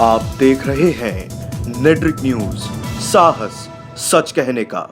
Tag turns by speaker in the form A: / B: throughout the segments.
A: आप देख रहे हैं नेट्रिक न्यूज, साहस सच कहने का।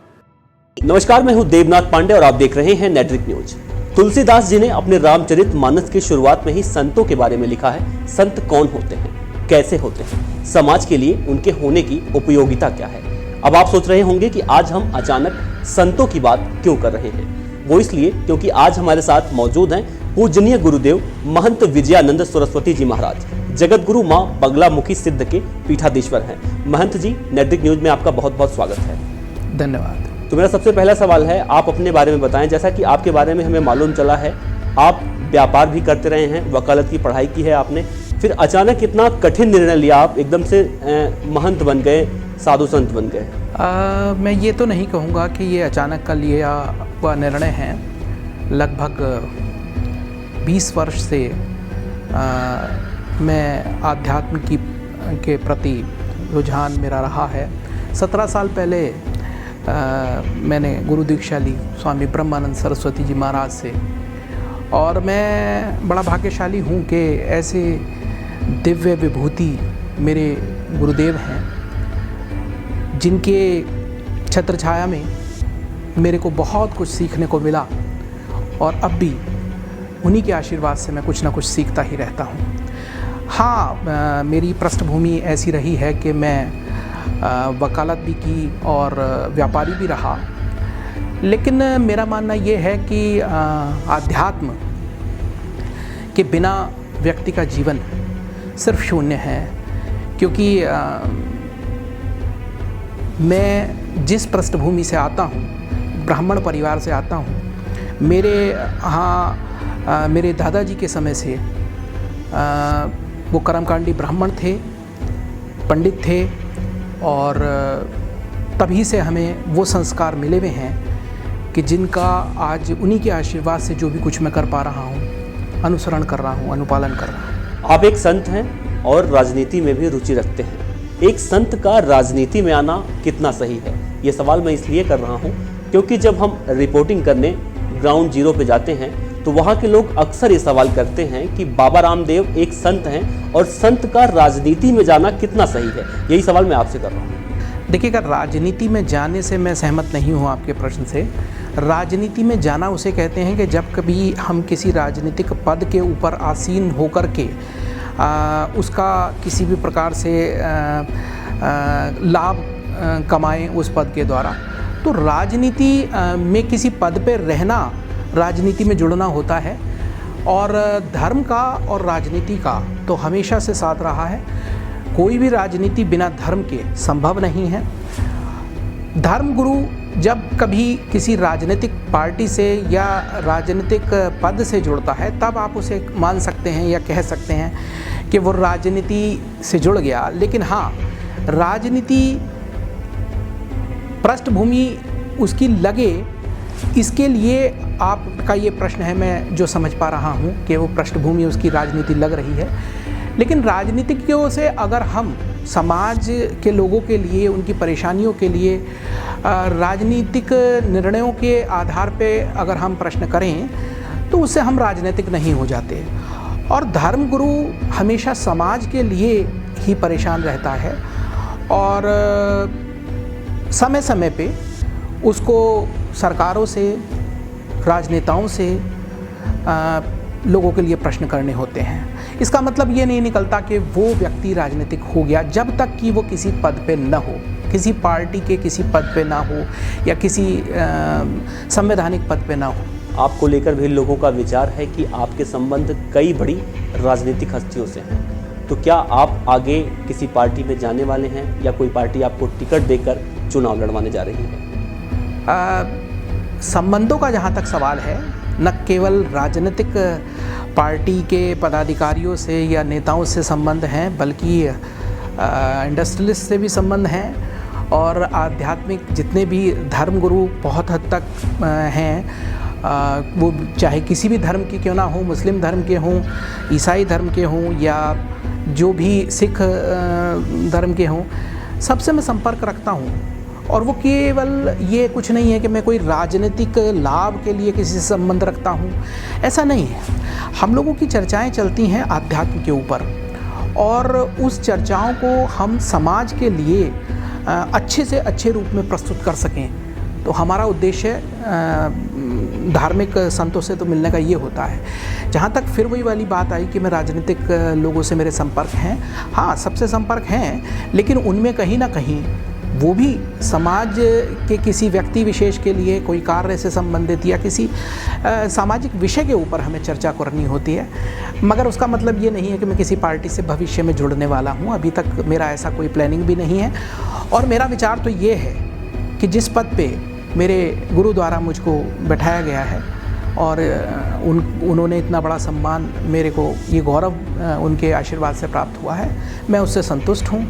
B: नमस्कार, मैं हूं देवनाथ पांडे और आप देख रहे हैं नेट्रिक न्यूज। तुलसीदास जी ने अपने रामचरितमानस की शुरुआत में ही संतों के बारे में लिखा है। संत कौन होते हैं, कैसे होते हैं, समाज के लिए उनके होने की उपयोगिता क्या है। अब आप सोच रहे होंगे कि आज हम अचानक संतों की बात क्यों कर रहे हैं। वो इसलिए क्योंकि आज हमारे साथ मौजूद हैं पूजनीय गुरुदेव महंत विजयानंद सरस्वती जी महाराज, जगत गुरु मां बगलामुखी सिद्ध के पीठाधीश्वर हैं। महंत जी, नेट्रिक न्यूज में आपका बहुत बहुत स्वागत है।
C: धन्यवाद।
B: तो मेरा सबसे पहला सवाल है, आप अपने बारे में बताएं। जैसा कि आपके बारे में हमें मालूम चला है, आप व्यापार भी करते रहे हैं, वकालत की पढ़ाई की है आपने, फिर अचानक इतना कठिन निर्णय लिया, आप एकदम से महंत बन गए, साधु संत बन गए।
C: मैं ये तो नहीं कहूँगा कि ये अचानक का लिया हुआ निर्णय है। लगभग 20 वर्ष से मैं आध्यात्म के प्रति रुझान मेरा रहा है। 17 साल पहले मैंने गुरु दीक्षा ली स्वामी ब्रह्मानंद सरस्वती जी महाराज से, और मैं बड़ा भाग्यशाली हूँ कि ऐसे दिव्य विभूति मेरे गुरुदेव हैं जिनके छत्र छाया में मेरे को बहुत कुछ सीखने को मिला, और अब भी उन्हीं के आशीर्वाद से मैं कुछ ना कुछ सीखता ही रहता हूँ। हाँ, मेरी पृष्ठभूमि ऐसी रही है कि मैं वकालत भी की और व्यापारी भी रहा, लेकिन मेरा मानना ये है कि आध्यात्म के बिना व्यक्ति का जीवन सिर्फ शून्य है। क्योंकि मैं जिस पृष्ठभूमि से आता हूँ, ब्राह्मण परिवार से आता हूँ, मेरे दादाजी के समय से वो कर्मकांडी ब्राह्मण थे, पंडित थे, और तभी से हमें वो संस्कार मिले हुए हैं कि जिनका आज उन्हीं के आशीर्वाद से जो भी कुछ मैं कर पा रहा हूँ, अनुसरण कर रहा हूँ, अनुपालन कर रहा हूँ।
B: आप एक संत हैं और राजनीति में भी रुचि रखते हैं। एक संत का राजनीति में आना कितना सही है, ये सवाल मैं इसलिए कर रहा हूँ क्योंकि जब हम रिपोर्टिंग करने ग्राउंड जीरो पे जाते हैं तो वहाँ के लोग अक्सर ये सवाल करते हैं कि बाबा रामदेव एक संत हैं और संत का राजनीति में जाना कितना सही है। यही सवाल मैं आपसे कर रहा हूँ।
C: देखिएगा, राजनीति में जाने से मैं सहमत नहीं हूँ आपके प्रश्न से। राजनीति में जाना उसे कहते हैं कि जब कभी हम किसी राजनीतिक पद के ऊपर आसीन होकर के उसका किसी भी प्रकार से लाभ कमाएं उस पद के द्वारा, तो राजनीति में किसी पद पर रहना राजनीति में जुड़ना होता है। और धर्म का और राजनीति का तो हमेशा से साथ रहा है। कोई भी राजनीति बिना धर्म के संभव नहीं है। धर्म गुरु जब कभी किसी राजनीतिक पार्टी से या राजनीतिक पद से जुड़ता है, तब आप उसे मान सकते हैं या कह सकते हैं कि वो राजनीति से जुड़ गया। लेकिन हाँ, राजनीति पृष्ठभूमि उसकी लगे, इसके लिए आपका ये प्रश्न है, मैं जो समझ पा रहा हूँ कि वो पृष्ठभूमि उसकी राजनीति लग रही है। लेकिन राजनीतिज्ञों से अगर हम समाज के लोगों के लिए, उनकी परेशानियों के लिए राजनीतिक निर्णयों के आधार पे अगर हम प्रश्न करें, तो उससे हम राजनीतिक नहीं हो जाते। और धर्म गुरु हमेशा समाज के लिए ही परेशान रहता है, और समय समय पे उसको सरकारों से, राजनेताओं से लोगों के लिए प्रश्न करने होते हैं। इसका मतलब ये नहीं निकलता कि वो व्यक्ति राजनीतिक हो गया जब तक कि वो किसी पद पे न हो, किसी पार्टी के किसी पद पे ना हो, या किसी संवैधानिक पद पे ना हो।
B: आपको लेकर भी लोगों का विचार है कि आपके संबंध कई बड़ी राजनीतिक हस्तियों से हैं, तो क्या आप आगे किसी पार्टी में जाने वाले हैं या कोई पार्टी आपको टिकट देकर चुनाव लड़वाने जा रही है?
C: संबंधों का जहाँ तक सवाल है, न केवल राजनीतिक पार्टी के पदाधिकारियों से या नेताओं से संबंध हैं, बल्कि इंडस्ट्रियलिस्ट से भी संबंध हैं, और आध्यात्मिक जितने भी धर्मगुरु बहुत हद तक हैं, वो चाहे किसी भी धर्म के क्यों ना हो, मुस्लिम धर्म के हों, ईसाई धर्म के हों, या जो भी सिख धर्म के हों, सबसे मैं संपर्क रखता हूँ। और वो केवल ये कुछ नहीं है कि मैं कोई राजनीतिक लाभ के लिए किसी से संबंध रखता हूँ, ऐसा नहीं है। हम लोगों की चर्चाएं चलती हैं आध्यात्म के ऊपर, और उस चर्चाओं को हम समाज के लिए अच्छे से अच्छे रूप में प्रस्तुत कर सकें। तो हमारा उद्देश्य धार्मिक संतों से तो मिलने का ये होता है। जहाँ तक फिर वही वाली बात आई कि मैं राजनीतिक लोगों से मेरे संपर्क हैं, हाँ सबसे संपर्क हैं, लेकिन उनमें कहीं ना कहीं वो भी समाज के किसी व्यक्ति विशेष के लिए कोई कार्य से संबंधित या किसी सामाजिक विषय के ऊपर हमें चर्चा करनी होती है। मगर उसका मतलब ये नहीं है कि मैं किसी पार्टी से भविष्य में जुड़ने वाला हूँ। अभी तक मेरा ऐसा कोई प्लानिंग भी नहीं है। और मेरा विचार तो ये है कि जिस पद पे मेरे गुरु द्वारा मुझको बैठाया गया है और उन्होंने इतना बड़ा सम्मान मेरे को, ये गौरव उनके आशीर्वाद से प्राप्त हुआ है, मैं उससे संतुष्ट हूँ।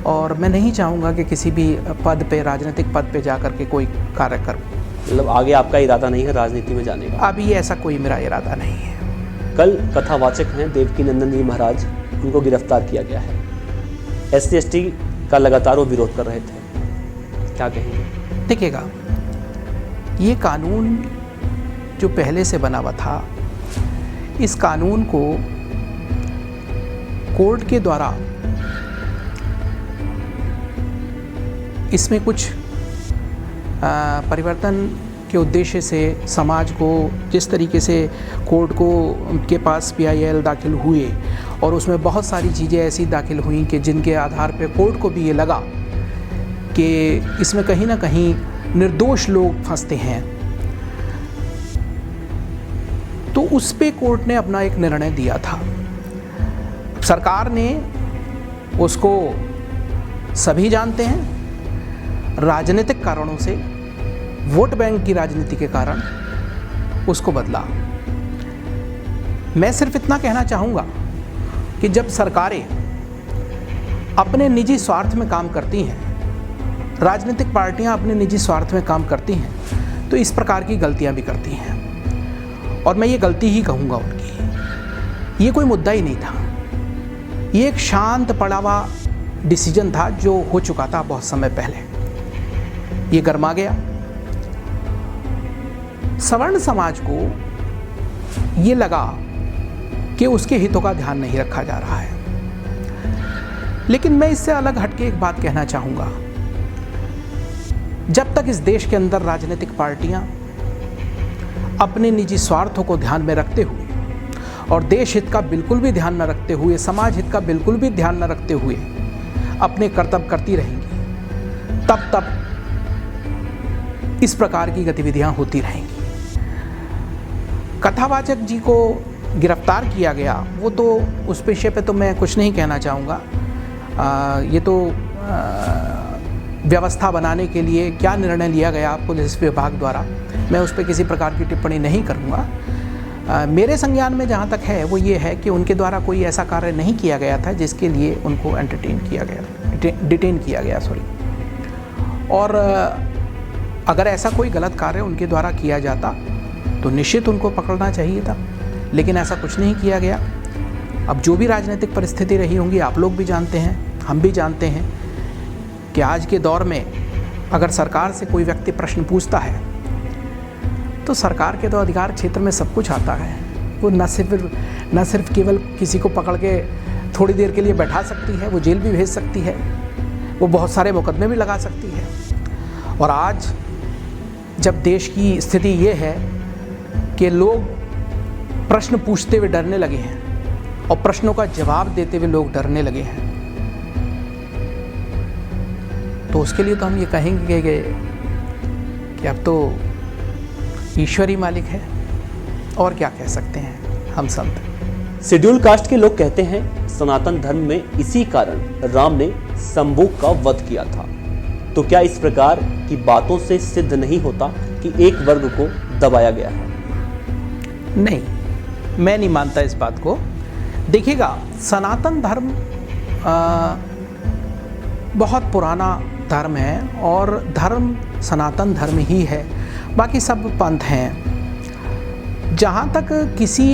C: और मैं नहीं चाहूँगा कि किसी भी पद पे, राजनीतिक पद पे जाकर के कोई कार्य करूँ।
B: मतलब आगे आपका इरादा नहीं है राजनीति में जाने का?
C: अभी ऐसा कोई मेरा इरादा नहीं है।
B: कल कथावाचक हैं देवकीनंदन जी महाराज, उनको गिरफ्तार किया गया है। SC/ST का लगातार वो विरोध कर रहे थे, क्या कहेंगे?
C: देखिएगा, ये कानून जो पहले से बना हुआ था, इस कानून को कोर्ट के द्वारा इसमें कुछ परिवर्तन के उद्देश्य से समाज को, जिस तरीके से कोर्ट को के पास PIL दाखिल हुए और उसमें बहुत सारी चीज़ें ऐसी दाखिल हुई कि जिनके आधार पे कोर्ट को भी ये लगा कि इसमें कहीं ना कहीं निर्दोष लोग फंसते हैं, तो उस पे कोर्ट ने अपना एक निर्णय दिया था। सरकार ने उसको, सभी जानते हैं, राजनीतिक कारणों से, वोट बैंक की राजनीति के कारण उसको बदला। मैं सिर्फ इतना कहना चाहूँगा कि जब सरकारें अपने निजी स्वार्थ में काम करती हैं, राजनीतिक पार्टियां अपने निजी स्वार्थ में काम करती हैं, तो इस प्रकार की गलतियां भी करती हैं। और मैं ये गलती ही कहूँगा उनकी। ये कोई मुद्दा ही नहीं था, ये एक शांत पड़ा हुआ डिसीजन था जो हो चुका था बहुत समय पहले। ये गरमा गया। सवर्ण समाज को ये लगा कि उसके हितों का ध्यान नहीं रखा जा रहा है। लेकिन मैं इससे अलग हटके एक बात कहना चाहूँगा, जब तक इस देश के अंदर राजनीतिक पार्टियां अपने निजी स्वार्थों को ध्यान में रखते हुए और देश हित का बिल्कुल भी ध्यान न रखते हुए, समाज हित का बिल्कुल भी ध्यान न रखते हुए अपने कर्तव्य करती रहेंगी, तब इस प्रकार की गतिविधियां होती रहेंगी। कथावाचक जी को गिरफ्तार किया गया, वो तो उस विषय पे तो मैं कुछ नहीं कहना चाहूँगा। ये तो व्यवस्था बनाने के लिए क्या निर्णय लिया गया पुलिस विभाग द्वारा, मैं उस पर किसी प्रकार की टिप्पणी नहीं करूँगा। मेरे संज्ञान में जहाँ तक है वो ये है कि उनके द्वारा कोई ऐसा कार्य नहीं किया गया था जिसके लिए उनको डिटेन किया गया। और अगर ऐसा कोई गलत कार्य उनके द्वारा किया जाता तो निश्चित उनको पकड़ना चाहिए था, लेकिन ऐसा कुछ नहीं किया गया। अब जो भी राजनीतिक परिस्थिति रही होंगी, आप लोग भी जानते हैं, हम भी जानते हैं कि आज के दौर में अगर सरकार से कोई व्यक्ति प्रश्न पूछता है तो सरकार के तो अधिकार क्षेत्र में सब कुछ आता है। वो न सिर्फ केवल किसी को पकड़ के थोड़ी देर के लिए बैठा सकती है, वो जेल भी भेज सकती है, वो बहुत सारे मुकदमे भी लगा सकती है। और आज जब देश की स्थिति ये है कि लोग प्रश्न पूछते हुए डरने लगे हैं और प्रश्नों का जवाब देते हुए लोग डरने लगे हैं, तो उसके लिए तो हम ये कहेंगे कि अब तो ईश्वर ही मालिक है, और क्या कह सकते हैं हम संत।
B: शेड्यूल कास्ट के लोग कहते हैं सनातन धर्म में इसी कारण राम ने संभोग का वध किया था। तो क्या इस प्रकार की बातों से सिद्ध नहीं होता कि एक वर्ग को दबाया गया है?
C: नहीं, मैं नहीं मानता इस बात को। देखिएगा, सनातन धर्म बहुत पुराना धर्म है और धर्म सनातन धर्म ही है, बाकी सब पंथ हैं। जहाँ तक किसी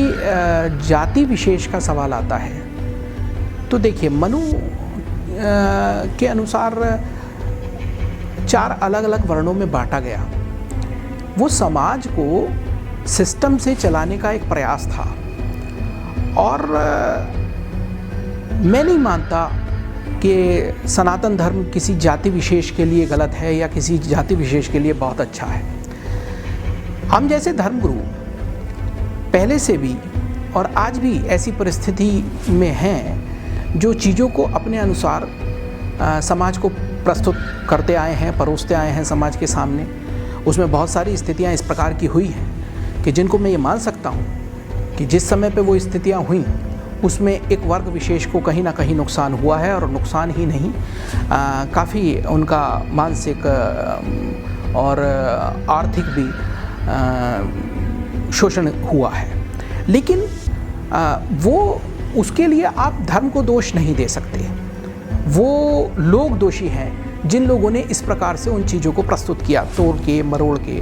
C: जाति विशेष का सवाल आता है तो देखिए, मनु के अनुसार 4 अलग अलग वर्णों में बांटा गया। वो समाज को सिस्टम से चलाने का एक प्रयास था और मैं नहीं मानता कि सनातन धर्म किसी जाति विशेष के लिए गलत है या किसी जाति विशेष के लिए बहुत अच्छा है। हम जैसे धर्मगुरु पहले से भी और आज भी ऐसी परिस्थिति में हैं जो चीज़ों को अपने अनुसार समाज को प्रस्तुत करते आए हैं, परोसते आए हैं समाज के सामने। उसमें बहुत सारी स्थितियां इस प्रकार की हुई हैं कि जिनको मैं ये मान सकता हूँ कि जिस समय पे वो स्थितियां हुई उसमें एक वर्ग विशेष को कहीं ना कहीं नुकसान हुआ है, और नुकसान ही नहीं काफ़ी उनका मानसिक और आर्थिक भी शोषण हुआ है। लेकिन वो उसके लिए आप धर्म को दोष नहीं दे सकते। वो लोग दोषी हैं जिन लोगों ने इस प्रकार से उन चीज़ों को प्रस्तुत किया, तोड़ के मरोड़ के।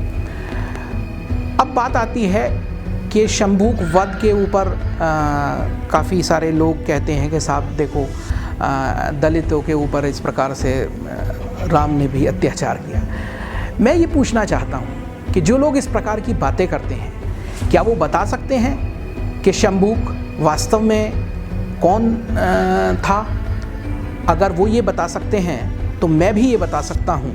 C: अब बात आती है कि शंभूक वध के ऊपर काफ़ी सारे लोग कहते हैं कि साहब देखो दलितों के ऊपर इस प्रकार से राम ने भी अत्याचार किया। मैं ये पूछना चाहता हूँ कि जो लोग इस प्रकार की बातें करते हैं, क्या वो बता सकते हैं कि शंभूक वास्तव में कौन था? अगर वो ये बता सकते हैं तो मैं भी ये बता सकता हूँ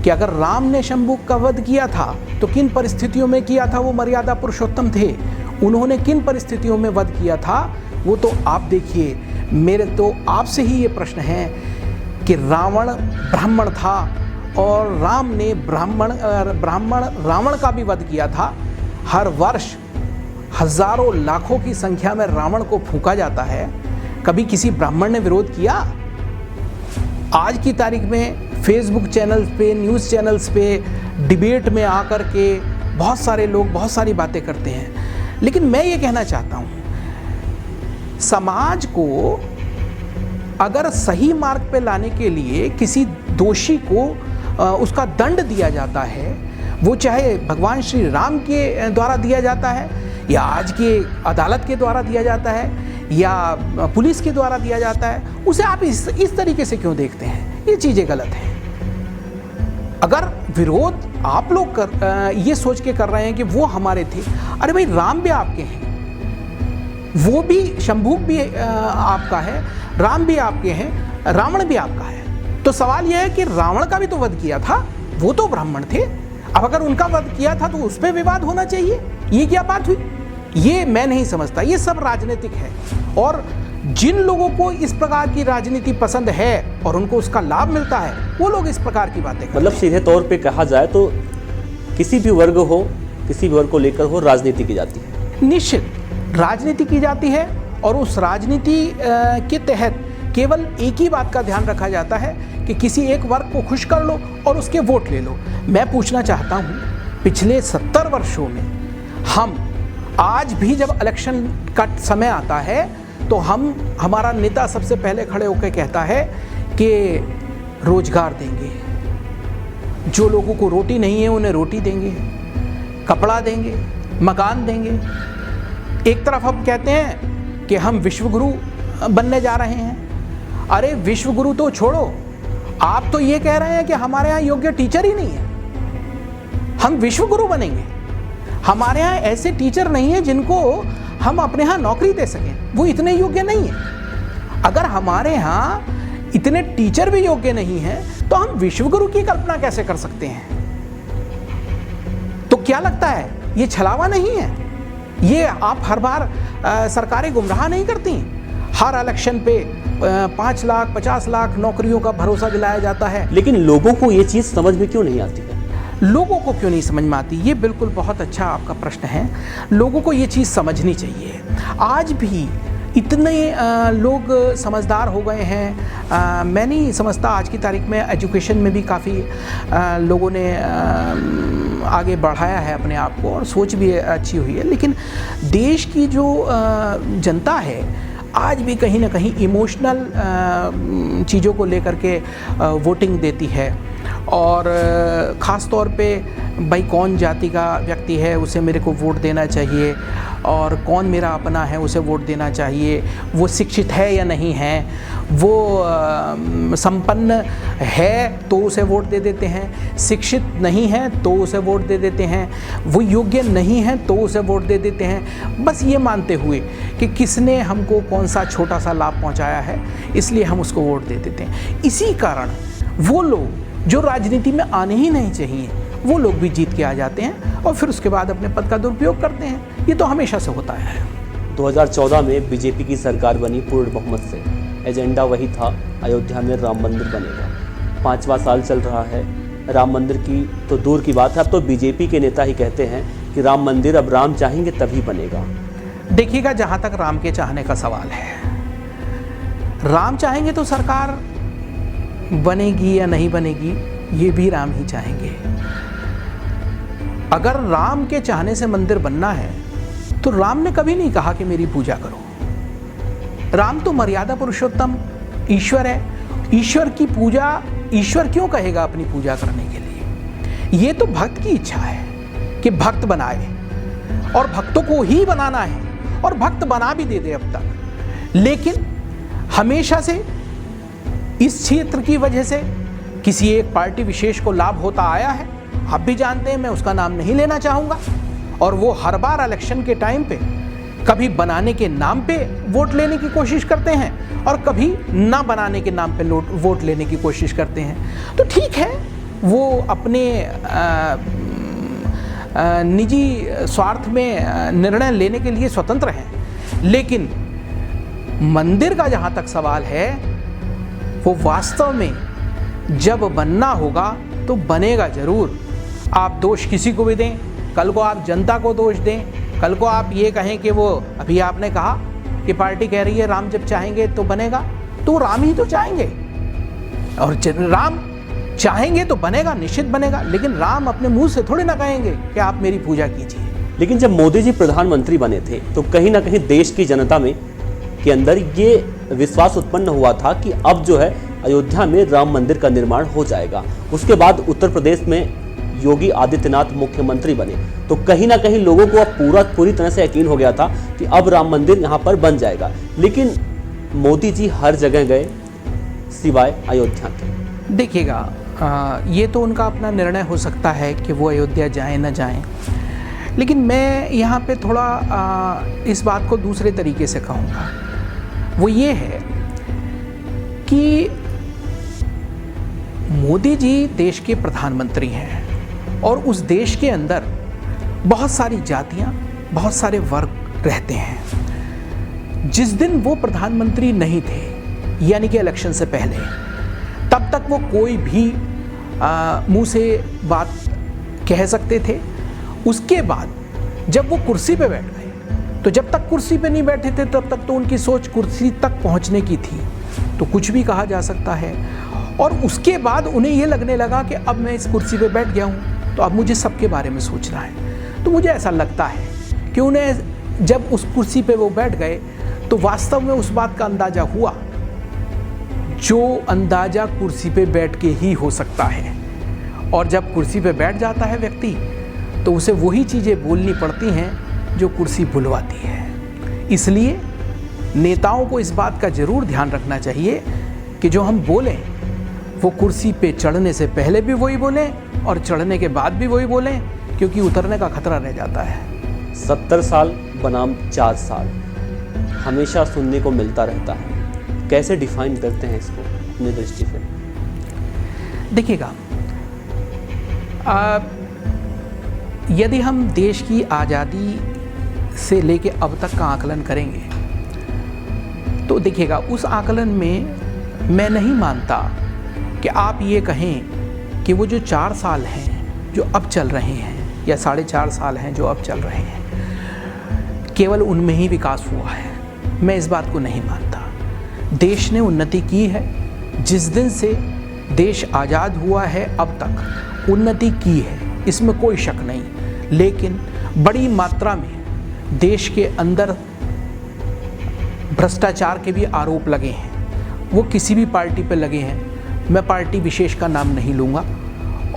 C: कि अगर राम ने शंभूक का वध किया था तो किन परिस्थितियों में किया था। वो मर्यादा पुरुषोत्तम थे, उन्होंने किन परिस्थितियों में वध किया था वो तो आप देखिए। मेरे तो आपसे ही ये प्रश्न है कि रावण ब्राह्मण था और राम ने रावण का भी वध किया था। हर वर्ष हजारों लाखों की संख्या में रावण को फूंका जाता है, कभी किसी ब्राह्मण ने विरोध किया? आज की तारीख में फेसबुक चैनल्स पे, न्यूज़ चैनल्स पे, डिबेट में आकर के बहुत सारे लोग बहुत सारी बातें करते हैं। लेकिन मैं ये कहना चाहता हूँ, समाज को अगर सही मार्ग पे लाने के लिए किसी दोषी को उसका दंड दिया जाता है, वो चाहे भगवान श्री राम के द्वारा दिया जाता है या आज की अदालत के द्वारा दिया जाता है या पुलिस के द्वारा दिया जाता है, उसे आप इस तरीके से क्यों देखते हैं? ये चीज़ें गलत हैं। अगर विरोध आप लोग ये सोच के कर रहे हैं कि वो हमारे थे, अरे भाई राम भी आपके हैं, वो भी शंभूक भी आपका है, राम भी आपके हैं, रावण भी आपका है। तो सवाल यह है कि रावण का भी तो वध किया था, वो तो ब्राह्मण थे। अब अगर उनका वध किया था तो उस पर विवाद होना चाहिए। ये क्या बात हुई? ये मैं नहीं समझता। ये सब राजनीतिक है, और जिन लोगों को इस प्रकार की राजनीति पसंद है और उनको उसका लाभ मिलता है, वो लोग इस प्रकार की बातें करते हैं।
B: मतलब सीधे तौर पे कहा जाए तो किसी भी वर्ग हो, किसी भी वर्ग को लेकर हो, राजनीति की जाती है।
C: निश्चित राजनीति की जाती है, और उस राजनीति के तहत केवल एक ही बात का ध्यान रखा जाता है कि किसी एक वर्ग को खुश कर लो और उसके वोट ले लो। मैं पूछना चाहता हूँ, पिछले 70 वर्षों में हम आज भी जब इलेक्शन का समय आता है तो हमारा नेता सबसे पहले खड़े होकर कहता है कि रोजगार देंगे, जो लोगों को रोटी नहीं है उन्हें रोटी देंगे, कपड़ा देंगे, मकान देंगे। एक तरफ हम कहते हैं कि हम विश्वगुरु बनने जा रहे हैं। अरे विश्वगुरु तो छोड़ो, आप तो ये कह रहे हैं कि हमारे यहाँ योग्य टीचर ही नहीं है, हम विश्वगुरु बनेंगे। हमारे यहाँ ऐसे टीचर नहीं है जिनको हम अपने यहाँ नौकरी दे सकें, वो इतने योग्य नहीं है। अगर हमारे यहाँ इतने टीचर भी योग्य नहीं हैं तो हम विश्वगुरु की कल्पना कैसे कर सकते हैं? तो क्या लगता है ये छलावा नहीं है? ये आप हर बार सरकारें गुमराह नहीं करती? हर इलेक्शन पे 5 लाख 50 लाख नौकरियों का भरोसा दिलाया जाता है।
B: लेकिन लोगों को ये चीज़ समझ में क्यों नहीं आती है?
C: लोगों को क्यों नहीं समझ में आती? ये बिल्कुल बहुत अच्छा आपका प्रश्न है। लोगों को ये चीज़ समझनी चाहिए। आज भी इतने लोग समझदार हो गए हैं। मैं नहीं समझता, आज की तारीख में एजुकेशन में भी काफ़ी लोगों ने आगे बढ़ाया है अपने आप को, और सोच भी अच्छी हुई है। लेकिन देश की जो जनता है आज भी कहीं ना कहीं इमोशनल चीज़ों को लेकर के वोटिंग देती है, और ख़ास तौर पे भाई कौन जाति का व्यक्ति है उसे मेरे को वोट देना चाहिए, और कौन मेरा अपना है उसे वोट देना चाहिए, वो शिक्षित है या नहीं है, वो संपन्न है तो उसे वोट दे देते हैं, शिक्षित नहीं है तो उसे वोट दे देते हैं, वो योग्य नहीं है तो उसे वोट दे देते हैं, बस ये मानते हुए कि किसने हमको कौन सा छोटा सा लाभ पहुंचाया है इसलिए हम उसको वोट दे देते हैं। इसी कारण वो लोग जो राजनीति में आने ही नहीं चाहिए वो लोग भी जीत के आ जाते हैं और फिर उसके बाद अपने पद का दुरुपयोग करते हैं। ये तो हमेशा से होता है।
B: 2014 में बीजेपी की सरकार बनी पूर्ण बहुमत से। एजेंडा वही था, अयोध्या में राम मंदिर बनेगा। 5वां साल चल रहा है। राम मंदिर की तो दूर की बात है, अब तो बीजेपी के नेता ही कहते हैं कि राम मंदिर अब राम चाहेंगे तभी बनेगा।
C: देखिएगा, जहाँ तक राम के चाहने का सवाल है, राम चाहेंगे तो सरकार बनेगी या नहीं बनेगी ये भी राम ही चाहेंगे। अगर राम के चाहने से मंदिर बनना है तो राम ने कभी नहीं कहा कि मेरी पूजा करो। राम तो मर्यादा पुरुषोत्तम ईश्वर है। ईश्वर की पूजा ईश्वर क्यों कहेगा अपनी पूजा करने के लिए? ये तो भक्त की इच्छा है कि भक्त बनाए, और भक्तों को ही बनाना है और भक्त बना भी दे अब तक। लेकिन हमेशा से इस क्षेत्र की वजह से किसी एक पार्टी विशेष को लाभ होता आया है। आप भी जानते हैं, मैं उसका नाम नहीं लेना चाहूँगा, और वो हर बार इलेक्शन के टाइम पे कभी बनाने के नाम पे वोट लेने की कोशिश करते हैं और कभी ना बनाने के नाम पे वोट लेने की कोशिश करते हैं। तो ठीक है, वो अपने निजी स्वार्थ में निर्णय लेने के लिए स्वतंत्र हैं। लेकिन मंदिर का जहाँ तक सवाल है, वो वास्तव में जब बनना होगा तो बनेगा जरूर। आप दोष किसी को भी दें, कल को आप जनता को दोष दें, कल को आप ये कहें कि वो अभी आपने कहा कि पार्टी कह रही है राम जब चाहेंगे तो बनेगा, तो राम ही तो चाहेंगे, और राम चाहेंगे तो बनेगा, निश्चित बनेगा। लेकिन राम अपने मुंह से थोड़ी ना कहेंगे कि आप मेरी पूजा कीजिए।
B: लेकिन जब मोदी जी प्रधानमंत्री बने थे तो कहीं ना कहीं देश की जनता में के अंदर ये विश्वास उत्पन्न हुआ था कि अब जो है अयोध्या में राम मंदिर का निर्माण हो जाएगा। उसके बाद उत्तर प्रदेश में योगी आदित्यनाथ मुख्यमंत्री बने तो कहीं ना कहीं लोगों को अब पूरी तरह से यकीन हो गया था कि अब राम मंदिर यहाँ पर बन जाएगा। लेकिन मोदी जी हर जगह गए सिवाय अयोध्या के।
C: देखिएगा, ये तो उनका अपना निर्णय हो सकता है कि वो अयोध्या जाएं न जाएं, लेकिन मैं यहाँ पे थोड़ा इस बात को दूसरे तरीके से कहूँगा। वो ये है कि मोदी जी देश के प्रधानमंत्री हैं और उस देश के अंदर बहुत सारी जातियां, बहुत सारे वर्ग रहते हैं। जिस दिन वो प्रधानमंत्री नहीं थे, यानी कि इलेक्शन से पहले, तब तक वो कोई भी मुंह से बात कह सकते थे। उसके बाद जब वो कुर्सी पे बैठ गए, तो जब तक कुर्सी पे नहीं बैठे थे तब तक तो उनकी सोच कुर्सी तक पहुंचने की थी, तो कुछ भी कहा जा सकता है। और उसके बाद उन्हें ये लगने लगा कि अब मैं इस कुर्सी पे बैठ गया हूँ तो अब मुझे सबके बारे में सोचना है। तो मुझे ऐसा लगता है कि उन्हें जब उस कुर्सी पे वो बैठ गए तो वास्तव में उस बात का अंदाजा हुआ जो अंदाजा कुर्सी पे बैठ के ही हो सकता है। और जब कुर्सी पे बैठ जाता है व्यक्ति तो उसे वही चीज़ें बोलनी पड़ती हैं जो कुर्सी बुलवाती है। इसलिए नेताओं को इस बात का ज़रूर ध्यान रखना चाहिए कि जो हम बोलें वो कुर्सी पे चढ़ने से पहले भी वही बोलें और चढ़ने के बाद भी वही बोलें, क्योंकि उतरने का खतरा रह जाता है।
B: 70 साल बनाम 4 साल हमेशा सुनने को मिलता रहता है। कैसे डिफाइन करते हैं इसको अपनी दृष्टि से?
C: देखिएगा, यदि हम देश की आज़ादी से लेके अब तक का आकलन करेंगे तो देखिएगा, उस आकलन में मैं नहीं मानता कि आप ये कहें कि वो जो 4 साल हैं जो अब चल रहे हैं या 4.5 साल हैं जो अब चल रहे हैं, केवल उनमें ही विकास हुआ है। मैं इस बात को नहीं मानता। देश ने उन्नति की है, जिस दिन से देश आज़ाद हुआ है अब तक उन्नति की है, इसमें कोई शक नहीं। लेकिन बड़ी मात्रा में देश के अंदर भ्रष्टाचार के भी आरोप लगे हैं। वो किसी भी पार्टी पे लगे हैं, मैं पार्टी विशेष का नाम नहीं लूँगा,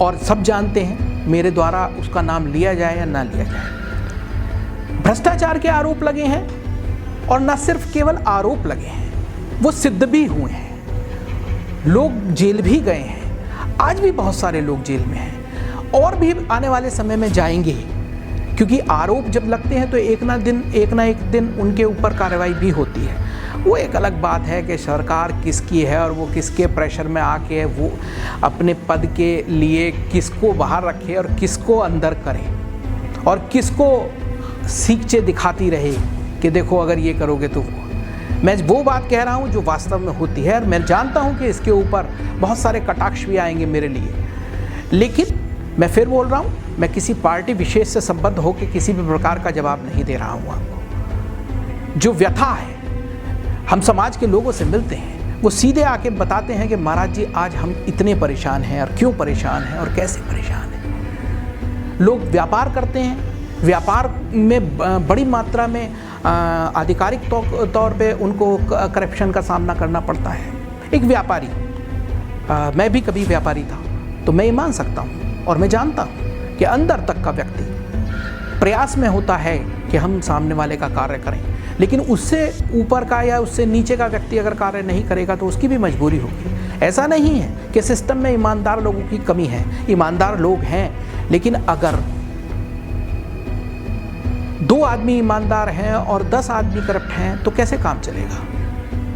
C: और सब जानते हैं मेरे द्वारा उसका नाम लिया जाए या ना लिया जाए। भ्रष्टाचार के आरोप लगे हैं और न सिर्फ केवल आरोप लगे हैं, वो सिद्ध भी हुए हैं। लोग जेल भी गए हैं, आज भी बहुत सारे लोग जेल में हैं और भी आने वाले समय में जाएंगे, क्योंकि आरोप जब लगते हैं तो एक ना एक दिन उनके ऊपर कार्रवाई भी होती है। वो एक अलग बात है कि सरकार किसकी है और वो किसके प्रेशर में आके वो अपने पद के लिए किसको बाहर रखे और किसको अंदर करे और किसको सीखचे दिखाती रहे कि देखो अगर ये करोगे तो मैं वो बात कह रहा हूँ जो वास्तव में होती है। और मैं जानता हूँ कि इसके ऊपर बहुत सारे कटाक्ष भी आएंगे मेरे लिए, लेकिन मैं फिर बोल रहा हूँ, मैं किसी पार्टी विशेष से संबद्ध होकर किसी भी प्रकार का जवाब नहीं दे रहा हूँ आपको। जो व्यथा है, हम समाज के लोगों से मिलते हैं, वो सीधे आके बताते हैं कि महाराज जी आज हम इतने परेशान हैं और क्यों परेशान हैं और कैसे परेशान हैं। लोग व्यापार करते हैं, व्यापार में बड़ी मात्रा में आधिकारिक तौर पे उनको करप्शन का सामना करना पड़ता है। एक व्यापारी, मैं भी कभी व्यापारी था, तो मैं ये मान सकता हूँ और मैं जानता हूँ कि अंदर तक का व्यक्ति प्रयास में होता है कि हम सामने वाले का कार्य करें, लेकिन उससे ऊपर का या उससे नीचे का व्यक्ति अगर कार्य नहीं करेगा तो उसकी भी मजबूरी होगी। ऐसा नहीं है कि सिस्टम में ईमानदार लोगों की कमी है, ईमानदार लोग हैं, लेकिन अगर 2 आदमी ईमानदार हैं और 10 आदमी करप्ट हैं तो कैसे काम चलेगा।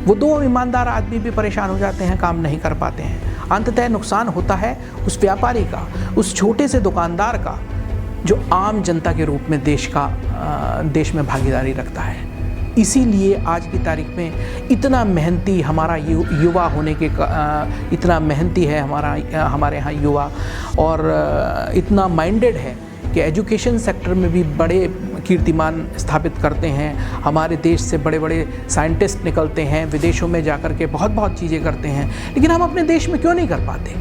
C: वो 2 ईमानदार आदमी भी परेशान हो जाते हैं, काम नहीं कर पाते हैं। अंततः नुकसान होता है उस व्यापारी का, उस छोटे से दुकानदार का, जो आम जनता के रूप में देश में भागीदारी रखता है। इसीलिए आज की तारीख में इतना मेहनती हमारा युवा होने के इतना मेहनती है हमारे यहाँ युवा, और इतना माइंडेड है कि एजुकेशन सेक्टर में भी बड़े कीर्तिमान स्थापित करते हैं। हमारे देश से बड़े बड़े साइंटिस्ट निकलते हैं, विदेशों में जाकर के बहुत बहुत चीज़ें करते हैं, लेकिन हम अपने देश में क्यों नहीं कर पाते।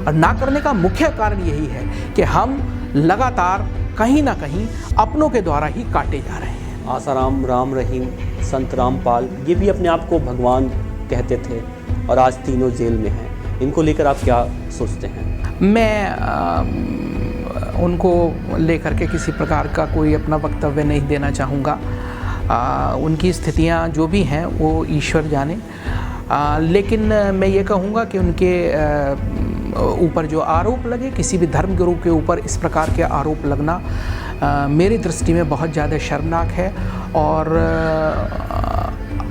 C: और ना करने का मुख्य कारण यही है कि हम लगातार कहीं ना कहीं अपनों के द्वारा ही काटे जा रहे हैं।
B: आसाराम, राम रहीम, संत रामपाल, ये भी अपने आप को भगवान कहते थे और आज तीनों जेल में हैं। इनको लेकर आप क्या सोचते हैं?
C: मैं उनको लेकर के किसी प्रकार का कोई अपना वक्तव्य नहीं देना चाहूँगा। उनकी स्थितियाँ जो भी हैं वो ईश्वर जाने, लेकिन मैं ये कहूँगा कि उनके ऊपर जो आरोप लगे, किसी भी धर्मगुरु के ऊपर इस प्रकार के आरोप लगना मेरी दृष्टि में बहुत ज़्यादा शर्मनाक है। और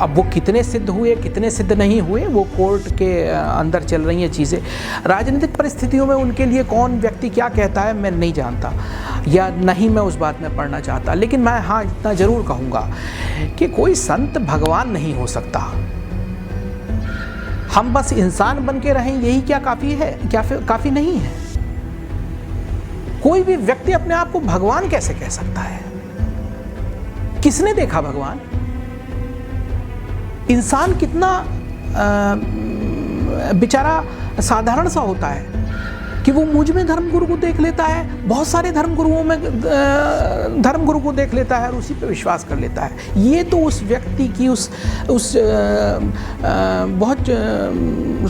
C: अब वो कितने सिद्ध हुए कितने सिद्ध नहीं हुए वो कोर्ट के अंदर चल रही हैं चीज़ें। राजनीतिक परिस्थितियों में उनके लिए कौन व्यक्ति क्या कहता है मैं नहीं जानता, या नहीं मैं उस बात में पढ़ना चाहता, लेकिन मैं हाँ इतना ज़रूर कहूँगा कि कोई संत भगवान नहीं हो सकता। हम बस इंसान बन के रहें यही क्या काफ़ी है? क्या काफ़ी नहीं है? कोई भी व्यक्ति अपने आप को भगवान कैसे कह सकता है? किसने देखा भगवान? इंसान कितना बेचारा साधारण सा होता है कि वो मुझ में धर्मगुरु को देख लेता है, बहुत सारे धर्मगुरुओं में धर्मगुरु को देख लेता है और उसी पे विश्वास कर लेता है। ये तो उस व्यक्ति की उस बहुत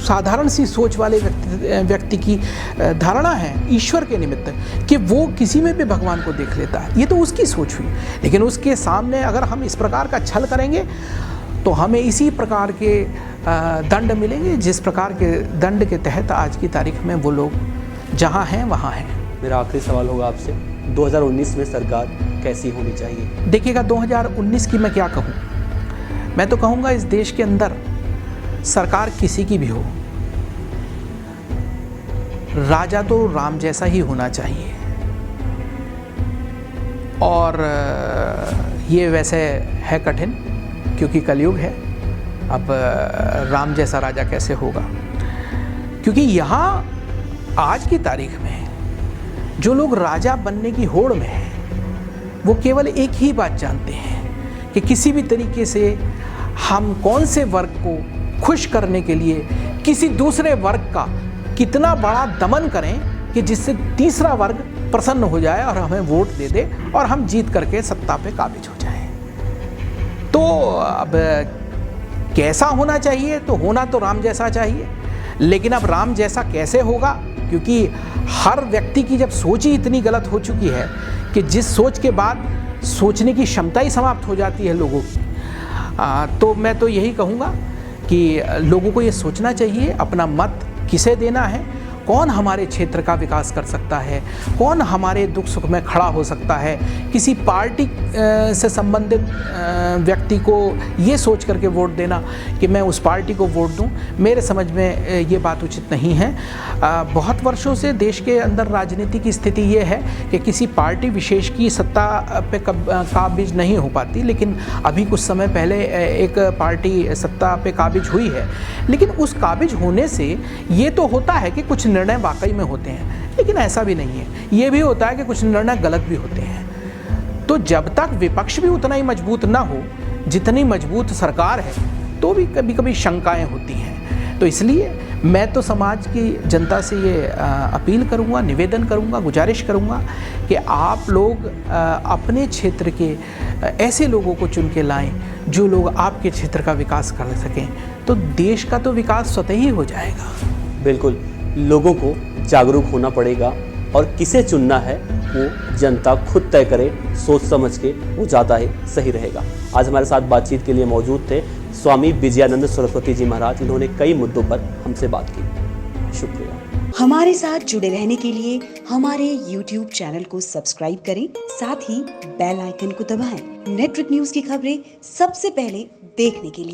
C: साधारण सी सोच वाले व्यक्ति की धारणा है ईश्वर के निमित्त कि वो किसी में भी भगवान को देख लेता है। ये तो उसकी सोच हुई, लेकिन उसके सामने अगर हम इस प्रकार का छल करेंगे तो हमें इसी प्रकार के दंड मिलेंगे जिस प्रकार के दंड के तहत आज की तारीख में वो लोग जहाँ हैं वहाँ हैं।
B: मेरा आखिरी सवाल होगा आपसे, 2019 में सरकार कैसी होनी चाहिए?
C: देखिएगा 2019 की मैं क्या कहूँ, मैं तो कहूँगा इस देश के अंदर सरकार किसी की भी हो, राजा तो राम जैसा ही होना चाहिए। और ये वैसे है कठिन क्योंकि कलयुग है। अब राम जैसा राजा कैसे होगा? क्योंकि यहाँ आज की तारीख में जो लोग राजा बनने की होड़ में हैं वो केवल एक ही बात जानते हैं कि किसी भी तरीके से हम कौन से वर्ग को खुश करने के लिए किसी दूसरे वर्ग का कितना बड़ा दमन करें कि जिससे तीसरा वर्ग प्रसन्न हो जाए और हमें वोट दे दे और हम जीत करके सत्ता पे काबिज हो जाएं। तो अब कैसा होना चाहिए? तो होना तो राम जैसा चाहिए, लेकिन अब राम जैसा कैसे होगा? क्योंकि हर व्यक्ति की जब सोच ही इतनी गलत हो चुकी है कि जिस सोच के बाद सोचने की क्षमता ही समाप्त हो जाती है लोगों की, तो मैं तो यही कहूँगा कि लोगों को ये सोचना चाहिए अपना मत किसे देना है, कौन हमारे क्षेत्र का विकास कर सकता है, कौन हमारे दुख सुख में खड़ा हो सकता है। किसी पार्टी से संबंधित व्यक्ति को ये सोच करके वोट देना कि मैं उस पार्टी को वोट दूं, मेरे समझ में ये बात उचित नहीं है। बहुत वर्षों से देश के अंदर राजनीति की स्थिति ये है कि किसी पार्टी विशेष की सत्ता पे काबिज नहीं हो पाती, लेकिन अभी कुछ समय पहले एक पार्टी सत्ता पे काबिज हुई है। लेकिन उस काबिज होने से ये तो होता है कि कुछ निर्णय वाकई में होते हैं, लेकिन ऐसा भी नहीं है। ये भी होता है कि कुछ निर्णय गलत भी होते हैं। तो जब तक विपक्ष भी उतना ही मजबूत ना हो जितनी मजबूत सरकार है, तो भी कभी कभी शंकाएं होती हैं। तो इसलिए मैं तो समाज की जनता से ये अपील करूंगा, निवेदन करूंगा, गुजारिश करूंगा कि आप लोग अपने क्षेत्र के ऐसे लोगों को चुन के लाएं जो लोग आपके क्षेत्र का विकास कर सकें, तो देश का तो विकास स्वतः ही हो जाएगा।
B: बिल्कुल, लोगों को जागरूक होना पड़ेगा और किसे चुनना है वो जनता खुद तय करे, सोच समझ के, वो ज़्यादा ही सही रहेगा। आज हमारे साथ बातचीत के लिए मौजूद थे स्वामी विजयानंद सरस्वती जी महाराज। इन्होंने कई मुद्दों पर हमसे बात की। शुक्रिया।
D: हमारे साथ जुड़े रहने के लिए हमारे YouTube चैनल को सब्सक्राइब करें, साथ ही बेल आइकन को दबाएं। नेटवर्क न्यूज की खबरें सबसे पहले देखने के लिए